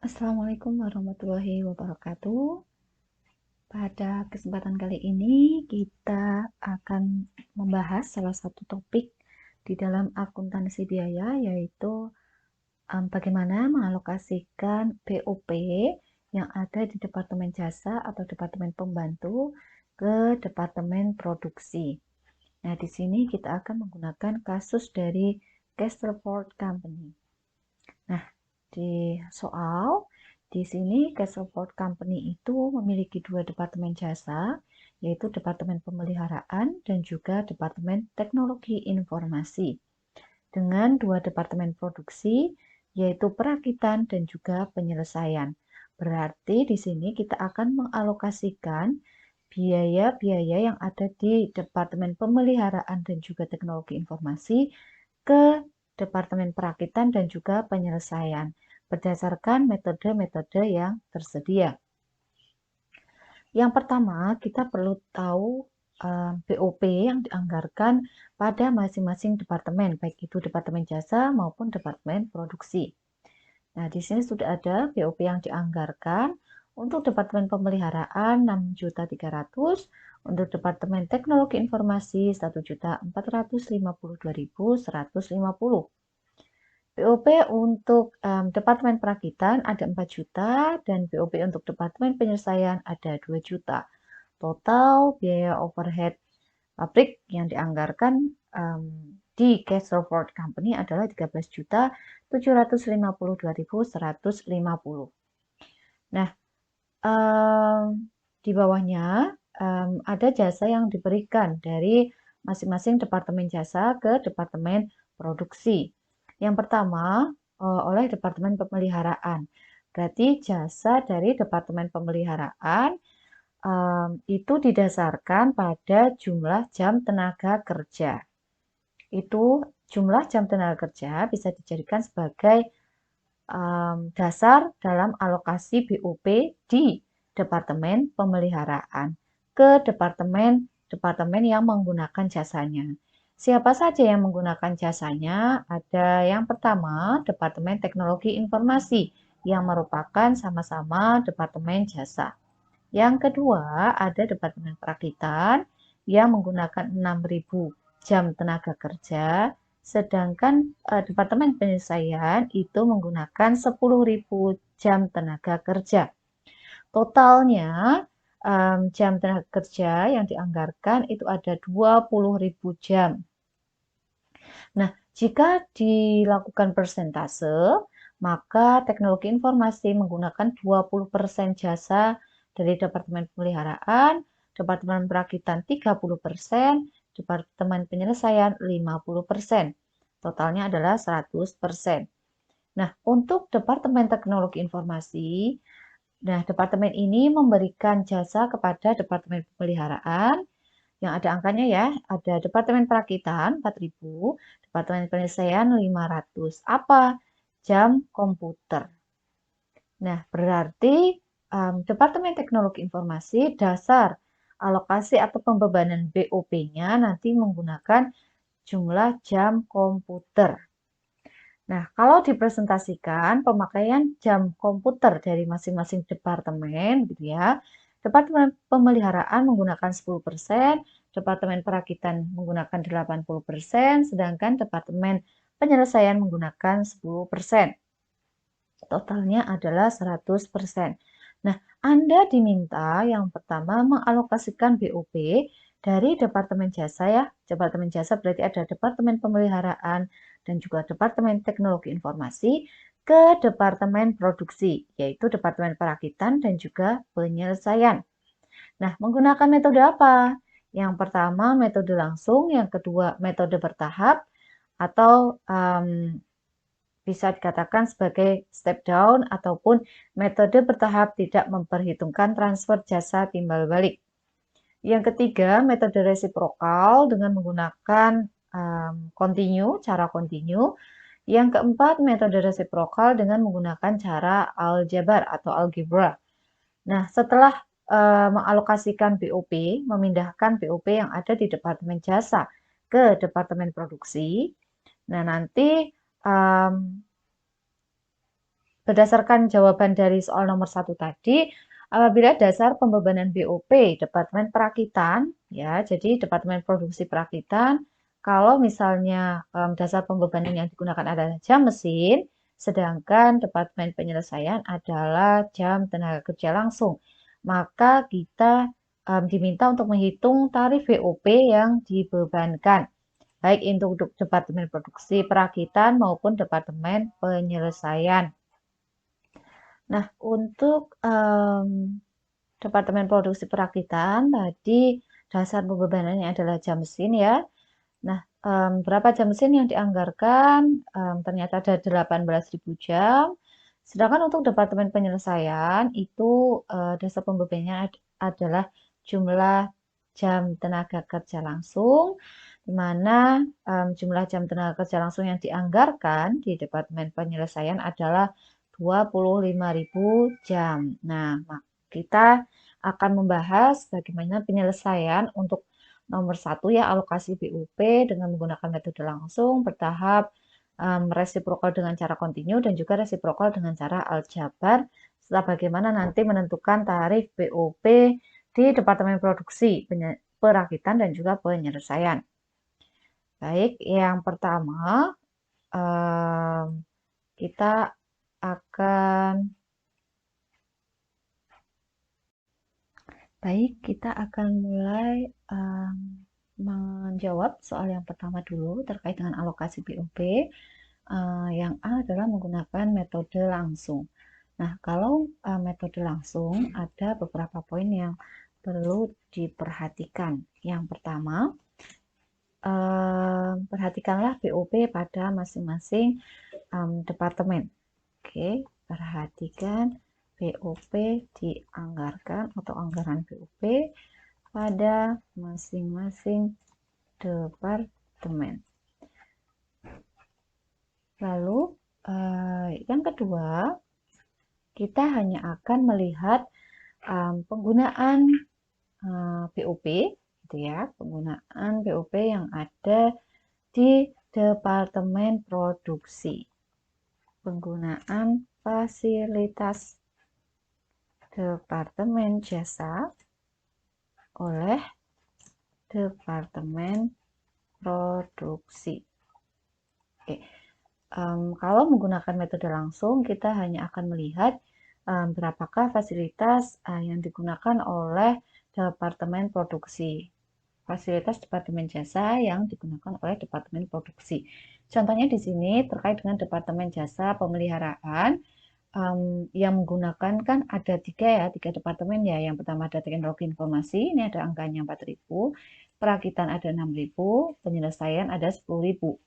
Assalamualaikum warahmatullahi wabarakatuh. Pada kesempatan kali ini kita akan membahas salah satu topik di dalam akuntansi biaya, yaitu bagaimana mengalokasikan BOP yang ada di Departemen Jasa atau Departemen Pembantu ke Departemen Produksi. Nah, di sini kita akan menggunakan kasus dari Castleford Company. Nah, di sini Castleford Company itu memiliki dua departemen jasa, yaitu Departemen Pemeliharaan dan juga Departemen Teknologi Informasi. Dengan dua departemen produksi, yaitu perakitan dan juga penyelesaian. Berarti di sini kita akan mengalokasikan biaya-biaya yang ada di Departemen Pemeliharaan dan juga Teknologi Informasi ke Departemen Perakitan dan juga Penyelesaian berdasarkan metode-metode yang tersedia. Yang pertama, kita perlu tahu BOP yang dianggarkan pada masing-masing departemen, baik itu departemen jasa maupun departemen produksi. Nah, di sini sudah ada BOP yang dianggarkan untuk departemen pemeliharaan 6.300.000, untuk departemen teknologi informasi 1.452.150. BOP untuk Departemen Perakitan ada 4 juta dan BOP untuk Departemen Penyelesaian ada 2 juta. Total biaya overhead pabrik yang dianggarkan di Castleford Company adalah 13.752.150. Nah, di bawahnya ada jasa yang diberikan dari masing-masing departemen jasa ke departemen produksi. Yang pertama, oleh Departemen Pemeliharaan. Berarti jasa dari Departemen Pemeliharaan itu didasarkan pada jumlah jam tenaga kerja. Itu jumlah jam tenaga kerja bisa dijadikan sebagai dasar dalam alokasi BOP di Departemen Pemeliharaan ke departemen yang menggunakan jasanya. Siapa saja yang menggunakan jasanya? Ada yang pertama, Departemen Teknologi Informasi yang merupakan sama-sama departemen jasa. Yang kedua, ada Departemen Perakitan yang menggunakan 6.000 jam tenaga kerja, sedangkan Departemen Penyelesaian itu menggunakan 10.000 jam tenaga kerja. Totalnya jam tenaga kerja yang dianggarkan itu ada 20.000 jam. Nah, jika dilakukan persentase, maka teknologi informasi menggunakan 20% jasa dari Departemen Pemeliharaan, Departemen Perakitan 30%, Departemen Penyelesaian 50%. Totalnya adalah 100%. Nah, untuk Departemen Teknologi Informasi, departemen ini memberikan jasa kepada Departemen Pemeliharaan yang ada angkanya ya, ada Departemen Perakitan 4.000, Departemen Penyelesaian 500. Apa? Jam komputer. Nah, berarti Departemen Teknologi Informasi dasar alokasi atau pembebanan BOP-nya nanti menggunakan jumlah jam komputer. Nah, kalau dipresentasikan pemakaian jam komputer dari masing-masing departemen gitu ya. Departemen Pemeliharaan menggunakan 10%, Departemen Perakitan menggunakan 80%, sedangkan Departemen Penyelesaian menggunakan 10%. Totalnya adalah 100%. Nah, Anda diminta yang pertama mengalokasikan BOP dari Departemen Jasa ya. Departemen Jasa berarti ada Departemen Pemeliharaan dan juga Departemen Teknologi Informasi ke Departemen Produksi, yaitu Departemen Perakitan dan juga Penyelesaian. Nah, menggunakan metode apa? Yang pertama metode langsung, yang kedua metode bertahap, atau bisa dikatakan sebagai step down ataupun metode bertahap tidak memperhitungkan transfer jasa timbal balik. Yang ketiga, metode resiprokal dengan menggunakan cara continue. Yang keempat, metode resiprokal dengan menggunakan cara aljabar atau algebra. Nah, setelah mengalokasikan BOP, memindahkan BOP yang ada di Departemen Jasa ke Departemen Produksi. Nah, nanti berdasarkan jawaban dari soal nomor 1 tadi, apabila dasar pembebanan BOP Departemen Perakitan, ya, jadi Departemen Produksi Perakitan, kalau misalnya dasar pembebanan yang digunakan adalah jam mesin, sedangkan Departemen Penyelesaian adalah jam tenaga kerja langsung, maka kita diminta untuk menghitung tarif BOP yang dibebankan, baik itu untuk Departemen Produksi Perakitan maupun Departemen Penyelesaian. Nah, untuk Departemen Produksi Perakitan, tadi dasar pembebanannya adalah jam mesin ya. Nah, berapa jam mesin yang dianggarkan? Ternyata ada 18.000 jam. Sedangkan untuk Departemen Penyelesaian, itu dasar pembebanannya adalah jumlah jam tenaga kerja langsung, di mana jumlah jam tenaga kerja langsung yang dianggarkan di Departemen Penyelesaian adalah 25.000 jam. Nah, kita akan membahas bagaimana penyelesaian untuk nomor 1 ya, alokasi BUP dengan menggunakan metode langsung, bertahap, resiprokal dengan cara kontinu, dan juga resiprokal dengan cara aljabar, serta bagaimana nanti menentukan tarif BUP di Departemen Produksi, Perakitan, dan juga Penyelesaian. Baik, yang pertama, kita akan mulai menjawab soal yang pertama dulu terkait dengan alokasi BOP. Yang A adalah menggunakan metode langsung. Nah, kalau metode langsung ada beberapa poin yang perlu diperhatikan. Yang pertama, perhatikanlah BOP pada masing-masing departemen. Oke, perhatikan BOP dianggarkan atau anggaran BOP pada masing-masing departemen. Lalu yang kedua, kita hanya akan melihat penggunaan BOP, gitu ya, penggunaan BOP yang ada di Departemen Produksi. Penggunaan fasilitas Departemen Jasa oleh Departemen Produksi. Oke. Kalau menggunakan metode langsung, kita hanya akan melihat berapakah fasilitas yang digunakan oleh Departemen Produksi. Fasilitas Departemen Jasa yang digunakan oleh Departemen Produksi. Contohnya di sini terkait dengan Departemen Jasa Pemeliharaan, yang menggunakan kan ada tiga departemen ya. Yang pertama ada Teknologi Informasi, ini ada angkanya 4.000, Perakitan ada 6.000, Penyelesaian ada 10.000.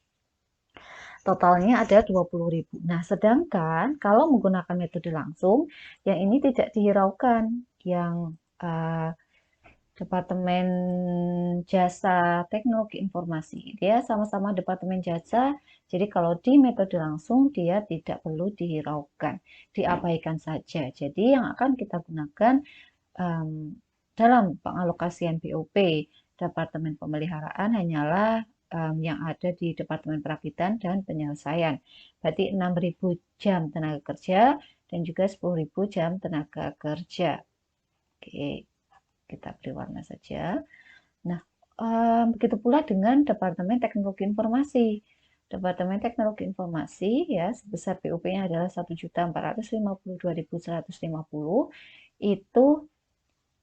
Totalnya ada 20.000. Nah, sedangkan kalau menggunakan metode langsung, yang ini tidak dihiraukan. Yang Departemen Jasa Teknologi Informasi, dia sama-sama Departemen Jasa, jadi kalau di metode langsung dia tidak perlu dihiraukan, diabaikan saja. Jadi yang akan kita gunakan dalam pengalokasian BOP Departemen Pemeliharaan hanyalah yang ada di Departemen Perakitan dan Penyelesaian. Berarti 6.000 jam tenaga kerja dan juga 10.000 jam tenaga kerja. Oke, kita beri warna saja. Nah, begitu pula dengan Departemen Teknologi Informasi. Departemen Teknologi Informasi ya sebesar BOP-nya adalah 1.452.150, itu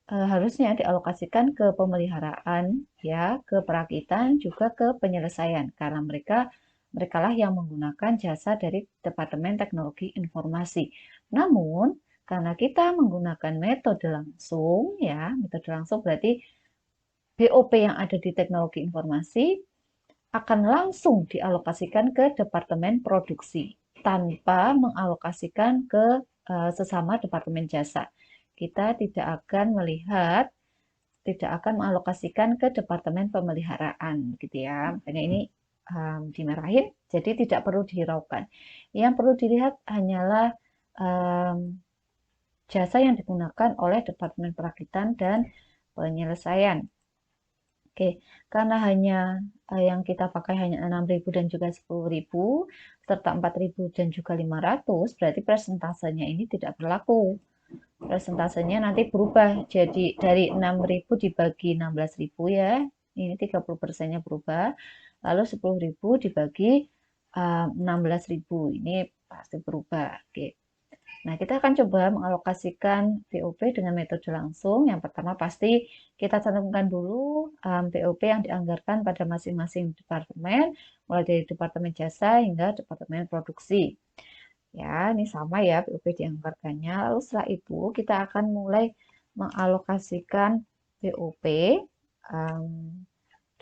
harusnya dialokasikan ke pemeliharaan ya, ke perakitan, juga ke penyelesaian karena merekalah yang menggunakan jasa dari Departemen Teknologi Informasi. Namun karena kita menggunakan metode langsung ya, metode langsung berarti BOP yang ada di Teknologi Informasi akan langsung dialokasikan ke Departemen Produksi tanpa mengalokasikan ke sesama Departemen Jasa. Kita tidak akan mengalokasikan ke Departemen Pemeliharaan, gitu ya. Makanya ini dimerahin, jadi tidak perlu dihiraukan. Yang perlu dilihat hanyalah jasa yang digunakan oleh Departemen Perakitan dan Penyelesaian. Oke, karena hanya yang kita pakai hanya 6.000 dan juga 10.000 serta 4.000 dan juga 500, berarti persentasenya ini tidak berlaku. Persentasenya nanti berubah jadi dari 6.000 dibagi 16.000 ya. Ini 30%-nya berubah. Lalu 10.000 dibagi 16.000. Ini pasti berubah. Oke. Nah, kita akan coba mengalokasikan BOP dengan metode langsung. Yang pertama pasti kita cantumkan dulu BOP yang dianggarkan pada masing-masing departemen, mulai dari departemen jasa hingga departemen produksi. Ya, ini sama ya BOP dianggarkannya. Lalu setelah itu kita akan mulai mengalokasikan BOP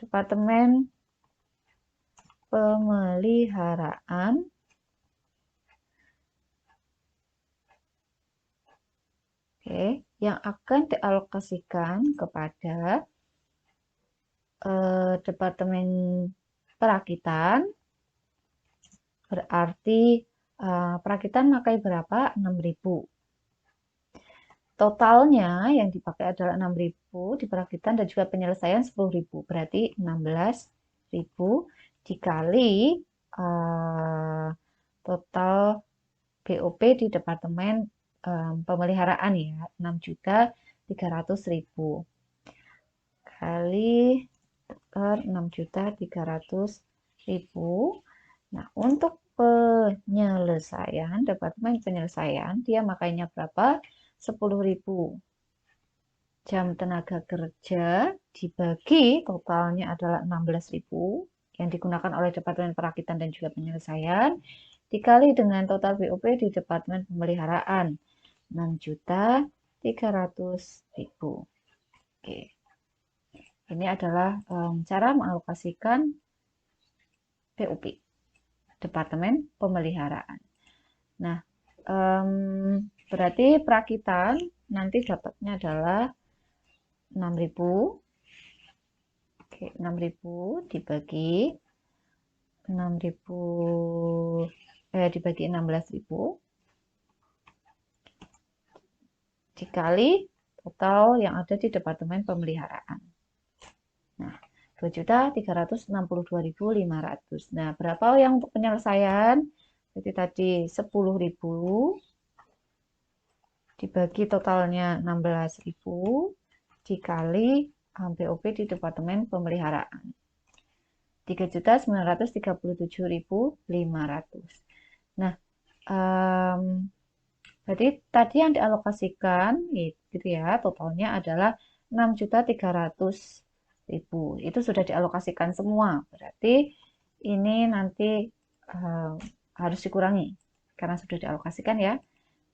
departemen pemeliharaan yang akan dialokasikan kepada departemen perakitan. Berarti perakitan pakai berapa? 6.000. Totalnya yang dipakai adalah 6.000 di perakitan dan juga penyelesaian 10.000. Berarti 16.000 dikali total BOP di departemen pemeliharaan ya, 6.300.000 kali 6.300.000. Nah, untuk penyelesaian, departemen penyelesaian, dia makanya berapa? 10.000 jam tenaga kerja dibagi totalnya adalah 16.000 yang digunakan oleh departemen perakitan dan juga penyelesaian dikali dengan total BOP di departemen pemeliharaan 6.300.000. Oke. Ini adalah cara mengalokasikan BOP departemen pemeliharaan. Nah, berarti perakitan nanti dapatnya adalah 6.000. Oke, 6.000 dibagi 16.000 dikali total yang ada di departemen pemeliharaan. Nah, 2.362.500. Nah, berapa yang untuk penyelesaian? Jadi tadi 10.000 dibagi totalnya 16.000 dikali BOP di departemen pemeliharaan. 3.937.500. Nah, berarti tadi yang dialokasikan gitu ya, totalnya adalah 6.300.000. Itu sudah dialokasikan semua. Berarti ini nanti harus dikurangi karena sudah dialokasikan ya.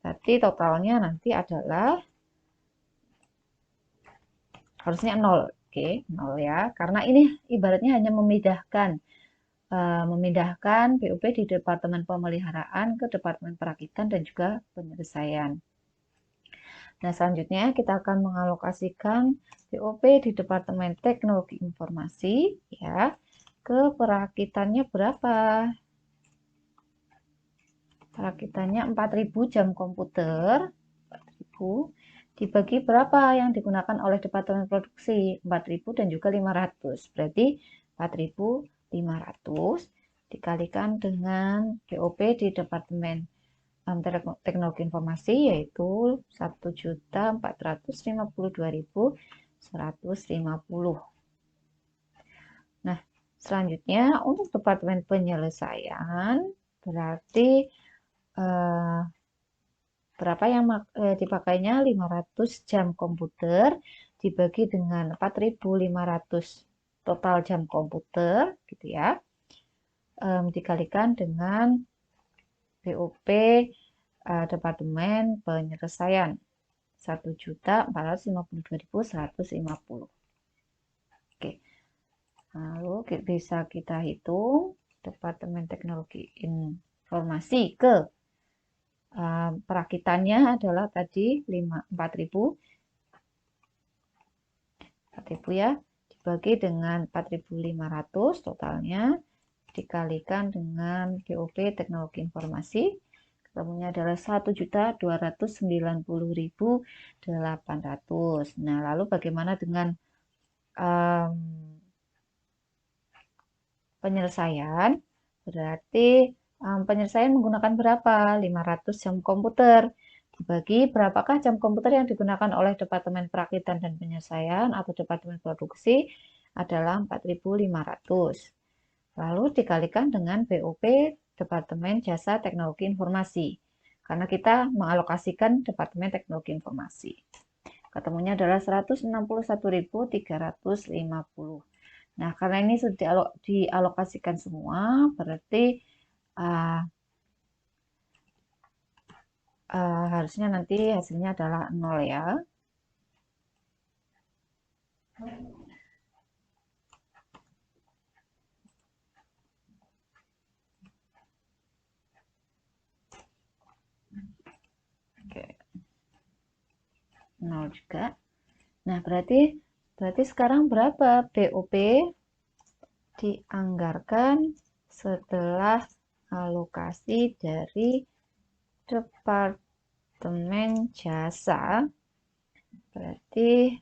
Berarti totalnya nanti adalah harusnya 0. Oke, 0 ya. Karena ini ibaratnya hanya memindahkan BOP di departemen pemeliharaan ke departemen perakitan dan juga penyelesaian. Nah, selanjutnya kita akan mengalokasikan BOP di departemen teknologi informasi ya. Ke perakitannya berapa? Perakitannya 4.000 jam komputer. 4.000 dibagi berapa yang digunakan oleh departemen produksi? 4.000 dan juga 500. Berarti 4.500 dikalikan dengan BOP di departemen teknologi informasi yaitu 1.452.150. Nah, selanjutnya untuk departemen penyelesaian berarti berapa yang dipakainya? 500 jam komputer dibagi dengan 4.500 total jam komputer gitu ya. Dikalikan dengan BOP departemen penyelesaian 1.452.150. Oke. Lalu bisa kita hitung departemen teknologi informasi ke perakitannya adalah tadi 4.000 ya, dibagi dengan 4.500 totalnya, dikalikan dengan BOP teknologi informasi, ketemunya adalah 1.290.800. Nah, lalu bagaimana dengan um, penyelesaian, berarti penyelesaian menggunakan berapa? 500 jam komputer. Dibagi berapakah jam komputer yang digunakan oleh Departemen Perakitan dan Penyelesaian atau Departemen Produksi adalah 4.500. Lalu dikalikan dengan BOP Departemen Jasa Teknologi Informasi. Karena kita mengalokasikan Departemen Teknologi Informasi. Ketemunya adalah 161.350. Nah, karena ini sudah dialokasikan semua, berarti harusnya nanti hasilnya adalah 0 ya. Oke. 0 juga. Nah, berarti sekarang berapa BOP dianggarkan setelah alokasi dari Departemen Jasa. Berarti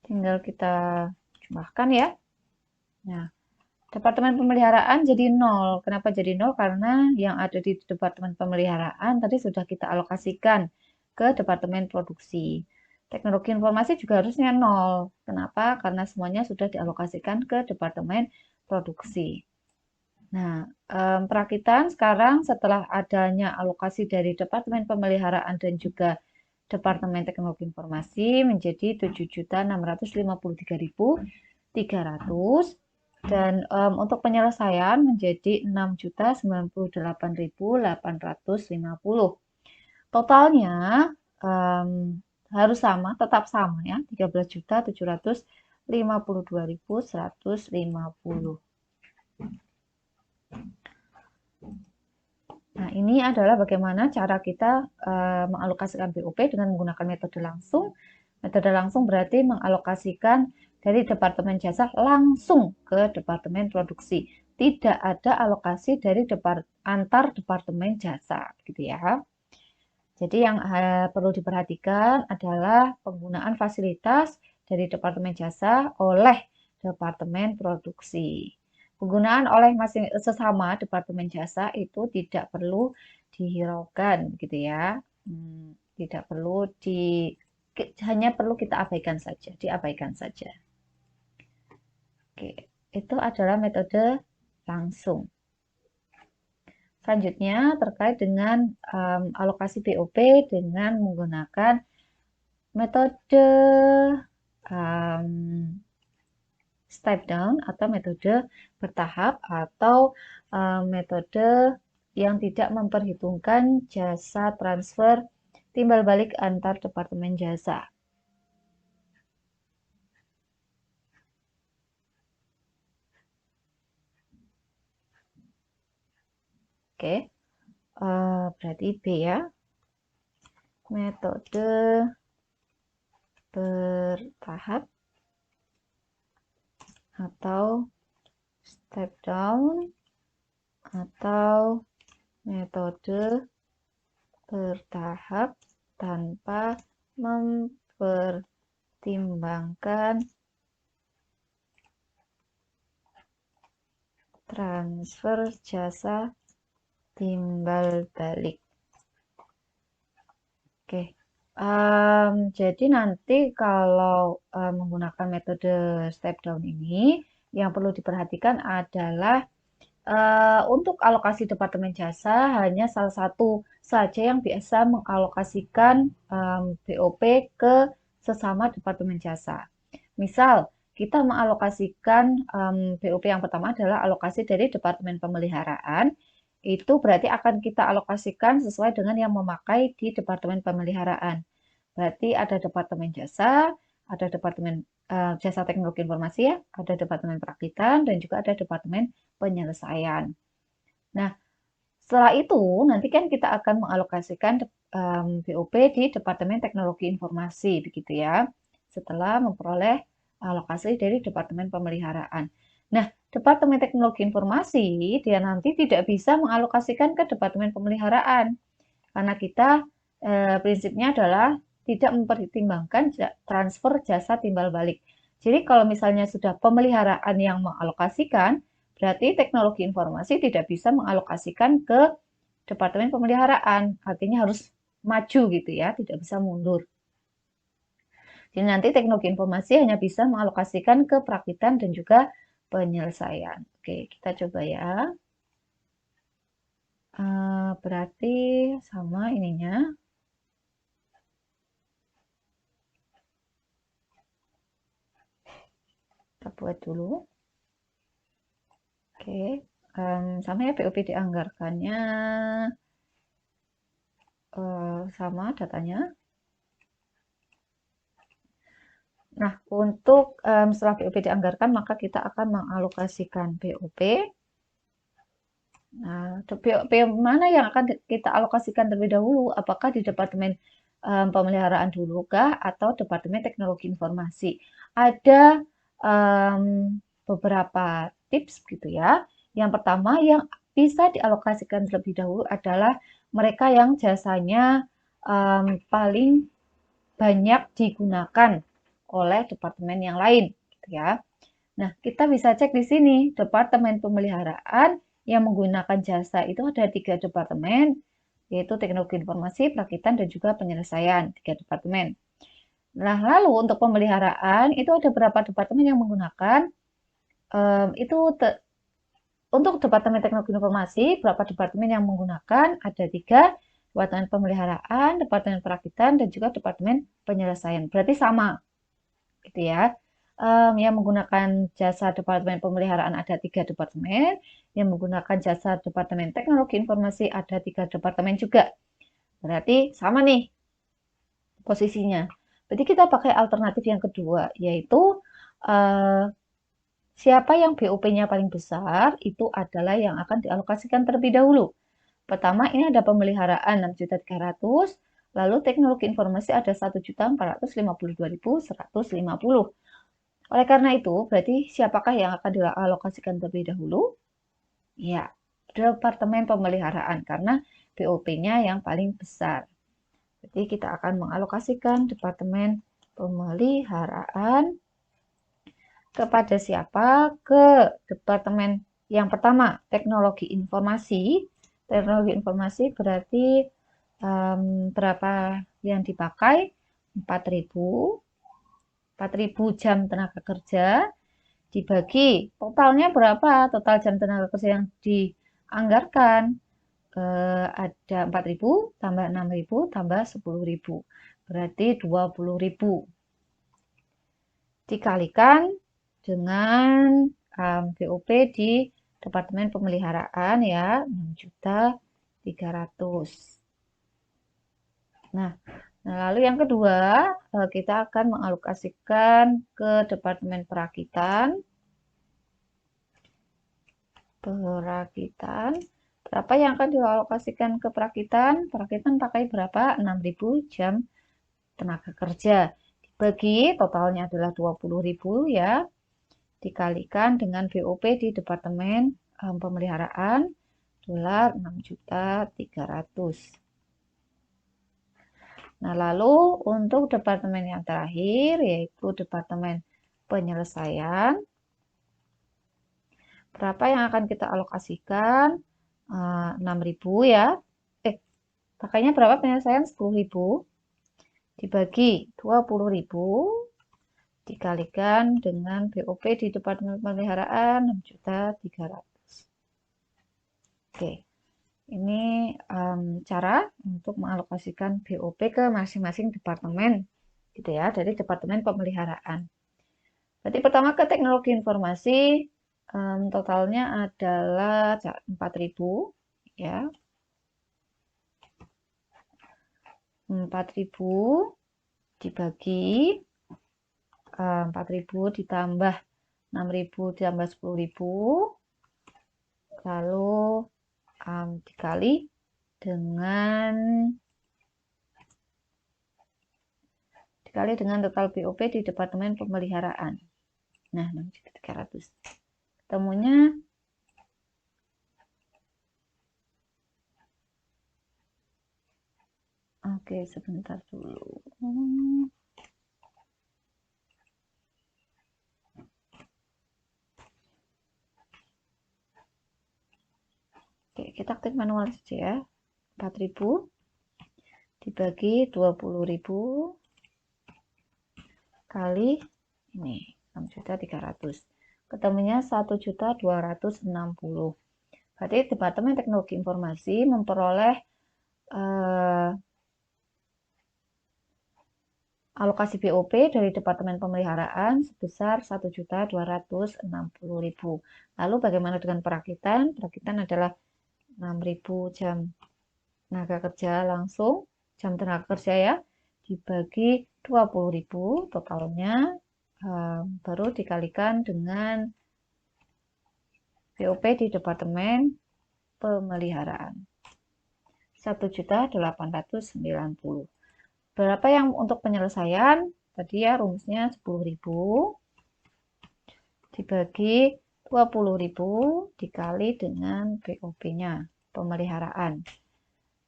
tinggal kita jumlahkan ya. Nah, Departemen Pemeliharaan jadi 0. Kenapa jadi 0? Karena yang ada di Departemen Pemeliharaan tadi sudah kita alokasikan ke Departemen Produksi. Teknologi Informasi juga harusnya 0. Kenapa? Karena semuanya sudah dialokasikan ke Departemen Produksi. Nah, perakitan sekarang setelah adanya alokasi dari Departemen Pemeliharaan dan juga Departemen Teknologi Informasi menjadi 7.653.300 dan untuk penyelesaian menjadi 6.098.850. Totalnya harus sama, tetap sama ya, 13.752.150. Nah, ini adalah bagaimana cara kita mengalokasikan BOP dengan menggunakan metode langsung. Metode langsung berarti mengalokasikan dari Departemen Jasa langsung ke Departemen Produksi. Tidak ada alokasi dari antar Departemen Jasa, gitu ya. Jadi yang perlu diperhatikan adalah penggunaan fasilitas dari Departemen Jasa oleh Departemen Produksi. Penggunaan oleh sesama Departemen Jasa itu tidak perlu dihiraukan, gitu ya. Tidak perlu hanya perlu kita abaikan saja, diabaikan saja. Oke, itu adalah metode langsung. Selanjutnya terkait dengan alokasi BOP dengan menggunakan metode step down atau metode bertahap atau metode yang tidak memperhitungkan jasa transfer timbal balik antar Departemen Jasa. Oke, berarti B ya. Metode bertahap atau step down atau metode bertahap tanpa mempertimbangkan transfer jasa timbal balik. Oke, jadi nanti kalau menggunakan metode step down ini, yang perlu diperhatikan adalah untuk alokasi Departemen Jasa hanya salah satu saja yang biasa mengalokasikan BOP ke sesama Departemen Jasa. Misal, kita mengalokasikan BOP yang pertama adalah alokasi dari Departemen Pemeliharaan, itu berarti akan kita alokasikan sesuai dengan yang memakai di Departemen Pemeliharaan. Berarti ada Departemen Jasa, ada Departemen Jasa Teknologi Informasi ya, ada Departemen Perakitan, dan juga ada Departemen Penyelesaian. Nah, setelah itu nanti kan kita akan mengalokasikan BOP di Departemen Teknologi Informasi, begitu ya, setelah memperoleh alokasi dari Departemen Pemeliharaan. Nah, Departemen Teknologi Informasi dia nanti tidak bisa mengalokasikan ke Departemen Pemeliharaan karena kita prinsipnya adalah tidak mempertimbangkan transfer jasa timbal balik. Jadi kalau misalnya sudah pemeliharaan yang mengalokasikan, berarti teknologi informasi tidak bisa mengalokasikan ke Departemen Pemeliharaan. Artinya harus maju gitu ya, tidak bisa mundur. Jadi nanti teknologi informasi hanya bisa mengalokasikan ke perakitan dan juga penyelesaian. Oke, kita coba ya. Berarti sama ininya. Kita buat dulu. Oke, sama ya POP dianggarkannya. Sama datanya. Nah, untuk setelah POP dianggarkan, maka kita akan mengalokasikan POP. Nah, POP mana yang akan kita alokasikan terlebih dahulu? Apakah di Departemen Pemeliharaan dulu kah atau Departemen Teknologi Informasi? Ada beberapa tips gitu ya. Yang pertama yang bisa dialokasikan terlebih dahulu adalah mereka yang jasanya paling banyak digunakan oleh departemen yang lain, gitu ya. Nah, kita bisa cek di sini, Departemen Pemeliharaan yang menggunakan jasa itu ada 3 departemen, yaitu Teknologi Informasi, Perakitan, dan juga Penyelesaian, 3 departemen. Nah, lalu untuk pemeliharaan itu ada berapa departemen yang menggunakan, itu untuk Departemen Teknologi Informasi, berapa departemen yang menggunakan, ada 3, Departemen Pemeliharaan, Departemen Perakitan, dan juga Departemen Penyelesaian. Berarti sama, gitu ya. Yang menggunakan jasa Departemen Pemeliharaan ada 3 departemen, yang menggunakan jasa Departemen Teknologi Informasi ada 3 departemen juga. Berarti sama nih posisinya. Berarti kita pakai alternatif yang kedua, yaitu siapa yang BOP-nya paling besar, itu adalah yang akan dialokasikan terlebih dahulu. Pertama, ini ada pemeliharaan 6.300.000, lalu teknologi informasi ada 1.452.150. Oleh karena itu, berarti siapakah yang akan dialokasikan terlebih dahulu? Ya, Departemen Pemeliharaan, karena BOP-nya yang paling besar. Jadi kita akan mengalokasikan Departemen Pemeliharaan kepada siapa? Ke Departemen yang pertama, Teknologi Informasi. Teknologi Informasi berarti berapa yang dipakai? 4.000 jam tenaga kerja dibagi totalnya berapa? Total jam tenaga kerja yang dianggarkan ada 4.000 tambah 6.000 tambah 10.000. Berarti 20.000. Dikalikan dengan BOP di Departemen Pemeliharaan ya, 6.300.000. Nah, lalu yang kedua, kita akan mengalokasikan ke Departemen Perakitan. Berapa yang akan dialokasikan ke perakitan? Perakitan pakai berapa? 6.000 jam tenaga kerja. Dibagi, totalnya adalah 20.000 ya. Dikalikan dengan BOP di Departemen Pemeliharaan, dolar 6.300.000. Nah, lalu untuk departemen yang terakhir, yaitu Departemen Penyelesaian, berapa yang akan kita alokasikan? 6.000 ya. Pakainya berapa penyelesaian? 10.000. Dibagi 20.000. Dikalikan dengan BOP di Departemen Pemeliharaan 6.300.000. Oke. Ini cara untuk mengalokasikan BOP ke masing-masing departemen. Gitu ya, dari Departemen Pemeliharaan. Berarti pertama ke Teknologi Informasi, totalnya adalah 4.000 ya. 4.000 dibagi 4.000 ditambah 6.000 ditambah 10.000, lalu dikali dengan total BOP di Departemen Pemeliharaan. Nah, 6.300. Ketemunya Oke, sebentar dulu. Oke, kita klik manual saja ya. 4.000 dibagi 20.000 kali ini 6.300.000. Ketemunya 1.260.000. Berarti Departemen Teknologi Informasi memperoleh alokasi BOP dari Departemen Pemeliharaan sebesar 1.260.000. Lalu bagaimana dengan perakitan? Perakitan adalah 6.000 jam tenaga kerja langsung, jam tenaga kerja ya, dibagi 20.000 totalnya, baru dikalikan dengan BOP di Departemen Pemeliharaan. 1.890.000. Berapa yang untuk penyelesaian? Tadi ya rumusnya 10.000 dibagi 20.000 dikali dengan BOP-nya, pemeliharaan.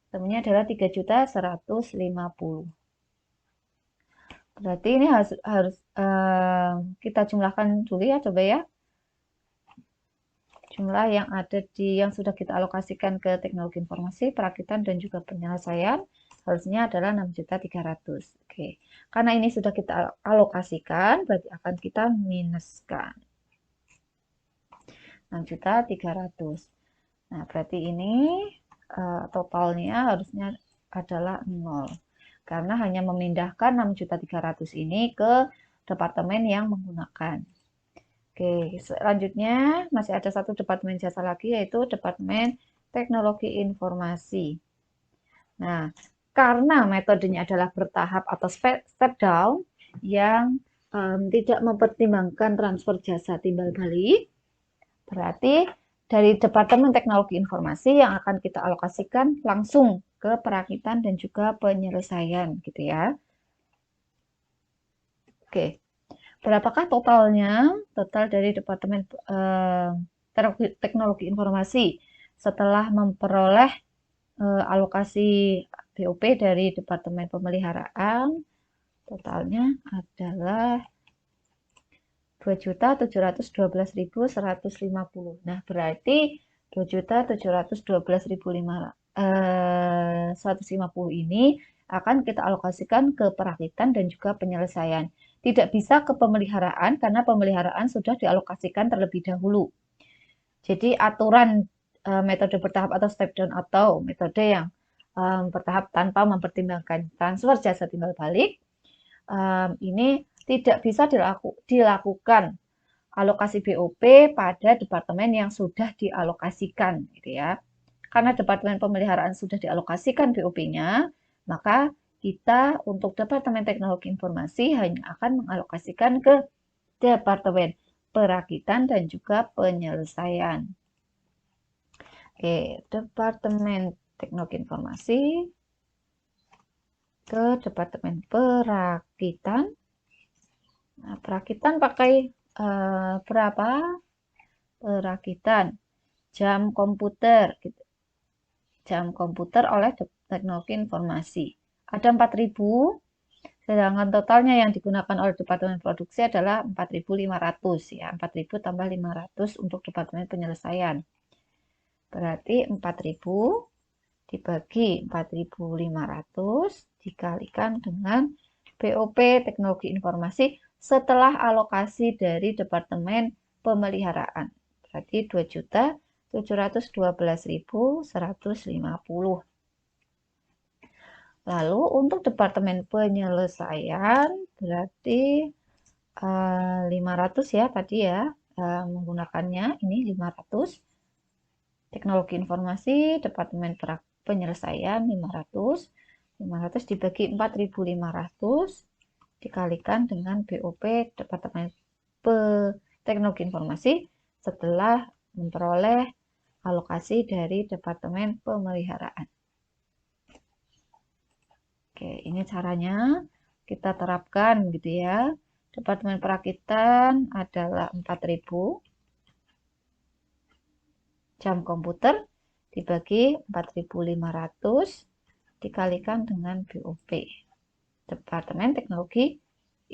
Temunya adalah 3.150.000. Berarti ini harus kita jumlahkan dulu ya, coba ya. Jumlah yang ada yang sudah kita alokasikan ke teknologi informasi, perakitan, dan juga penyelesaian harusnya adalah 6.300.000. Oke. Karena ini sudah kita alokasikan, berarti akan kita minuskan 6.300.000. Nah, berarti ini totalnya harusnya adalah 0. Karena hanya memindahkan 6.300.000 ini ke departemen yang menggunakan. Oke, selanjutnya masih ada satu departemen jasa lagi, yaitu Departemen Teknologi Informasi. Nah, karena metodenya adalah bertahap atau step down yang tidak mempertimbangkan transfer jasa timbal balik, berarti dari Departemen Teknologi Informasi yang akan kita alokasikan langsung ke perakitan dan juga penyelesaian, gitu ya. Oke. Berapakah totalnya? Total dari Departemen Teknologi Informasi setelah memperoleh alokasi BOP dari Departemen Pemeliharaan, totalnya adalah 2.712.150. Nah, berarti 2.712.150 ini akan kita alokasikan ke perakitan dan juga penyelesaian. Tidak bisa ke pemeliharaan karena pemeliharaan sudah dialokasikan terlebih dahulu. Jadi aturan metode bertahap atau step down atau metode yang bertahap tanpa mempertimbangkan transfer jasa timbal balik ini tidak bisa dilakukan alokasi BOP pada departemen yang sudah dialokasikan, gitu ya. Karena Departemen Pemeliharaan sudah dialokasikan BOP-nya, maka kita untuk Departemen Teknologi Informasi hanya akan mengalokasikan ke Departemen Perakitan dan juga Penyelesaian. Oke, Departemen Teknologi Informasi ke Departemen Perakitan. Nah, perakitan pakai berapa? Perakitan jam komputer, gitu. Jam komputer oleh Teknologi Informasi. Ada 4.000, sedangkan totalnya yang digunakan oleh Departemen Produksi adalah 4.500 ya. 4.000 tambah 500 untuk Departemen Penyelesaian. Berarti 4.000 dibagi 4.500 dikalikan dengan BOP Teknologi Informasi setelah alokasi dari Departemen Pemeliharaan. Berarti 2.712.150. Lalu untuk Departemen Penyelesaian berarti 500 ya tadi ya, menggunakannya ini 500. Teknologi Informasi, Departemen Penyelesaian 500. 500 dibagi 4.500 dikalikan dengan BOP Departemen Teknologi Informasi setelah memperoleh alokasi dari Departemen Pemeliharaan. Oke, ini caranya kita terapkan gitu ya. Departemen Perakitan adalah 4.000 jam komputer dibagi 4.500 dikalikan dengan BOP, Departemen Teknologi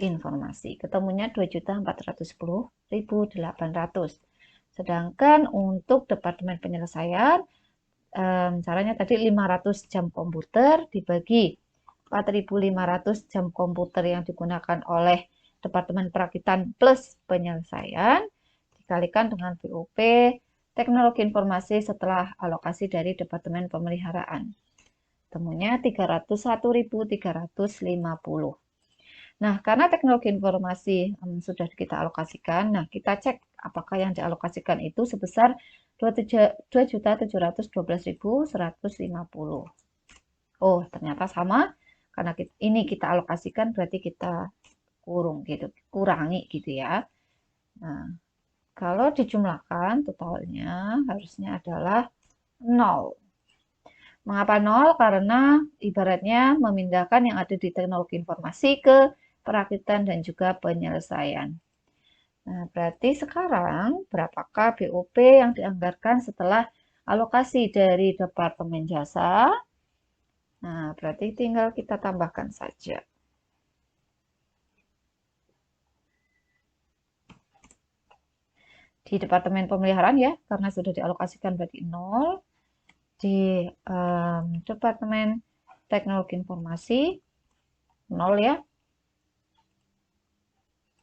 Informasi. Ketemunya 2.410.800. Sedangkan untuk Departemen Penyelesaian, caranya tadi 500 jam komputer dibagi 4.500 jam komputer yang digunakan oleh Departemen Perakitan plus penyelesaian dikalikan dengan BOP Teknologi Informasi setelah alokasi dari Departemen Pemeliharaan. Temunya 301.350. Nah, karena teknologi informasi sudah kita alokasikan, nah kita cek apakah yang dialokasikan itu sebesar 2.712.150. Oh, ternyata sama. Karena ini kita alokasikan berarti kita kurangi gitu ya. Nah, kalau dijumlahkan totalnya harusnya adalah 0. Mengapa 0? Karena ibaratnya memindahkan yang ada di teknologi informasi ke perakitan dan juga penyelesaian. Nah, berarti sekarang berapakah BOP yang dianggarkan setelah alokasi dari Departemen Jasa? Nah, berarti tinggal kita tambahkan saja. Di Departemen Pemeliharaan ya, karena sudah dialokasikan berarti 0. Di Departemen Teknologi Informasi 0 ya.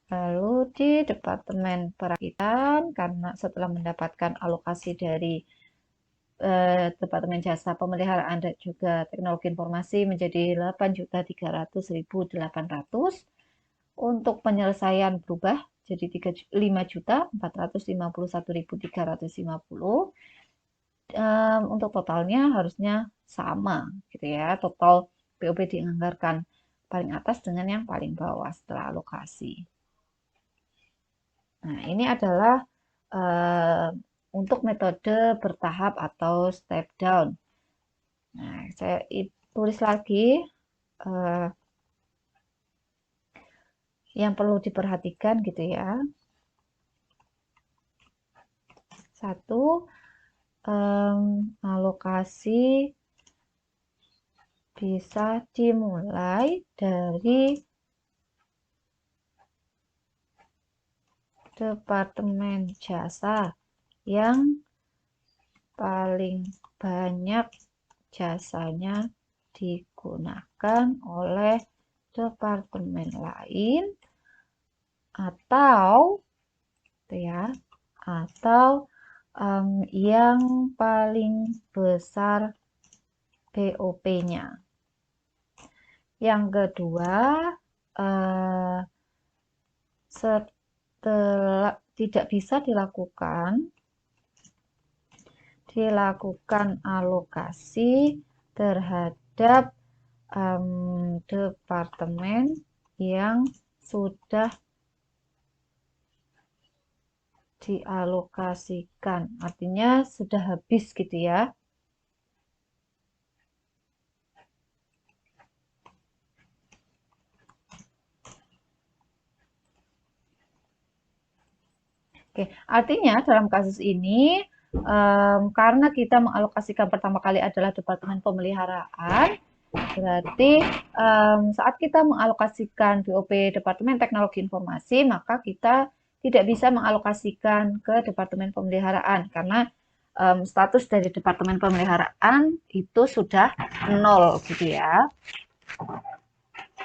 Lalu di Departemen Perakitan, karena setelah mendapatkan alokasi dari Departemen Jasa Pemeliharaan dan juga Teknologi Informasi menjadi 8.300.800. Untuk penyelesaian berubah jadi 5.451.350. Untuk totalnya harusnya sama gitu ya. Total BOP dianggarkan paling atas dengan yang paling bawah setelah alokasi. Nah, ini adalah untuk metode bertahap atau step down. Nah, saya tulis lagi yang perlu diperhatikan gitu ya. 1, alokasi bisa dimulai dari Departemen Jasa yang paling banyak jasanya digunakan oleh departemen lain atau ya, atau yang paling besar BOP-nya. Yang kedua, setelah tidak bisa dilakukan alokasi terhadap departemen yang sudah dialokasikan, artinya sudah habis gitu ya. Oke, artinya dalam kasus ini karena kita mengalokasikan pertama kali adalah Departemen Pemeliharaan, berarti saat kita mengalokasikan BOP Departemen Teknologi Informasi, maka kita tidak bisa mengalokasikan ke Departemen Pemeliharaan karena status dari Departemen Pemeliharaan itu sudah 0 gitu ya.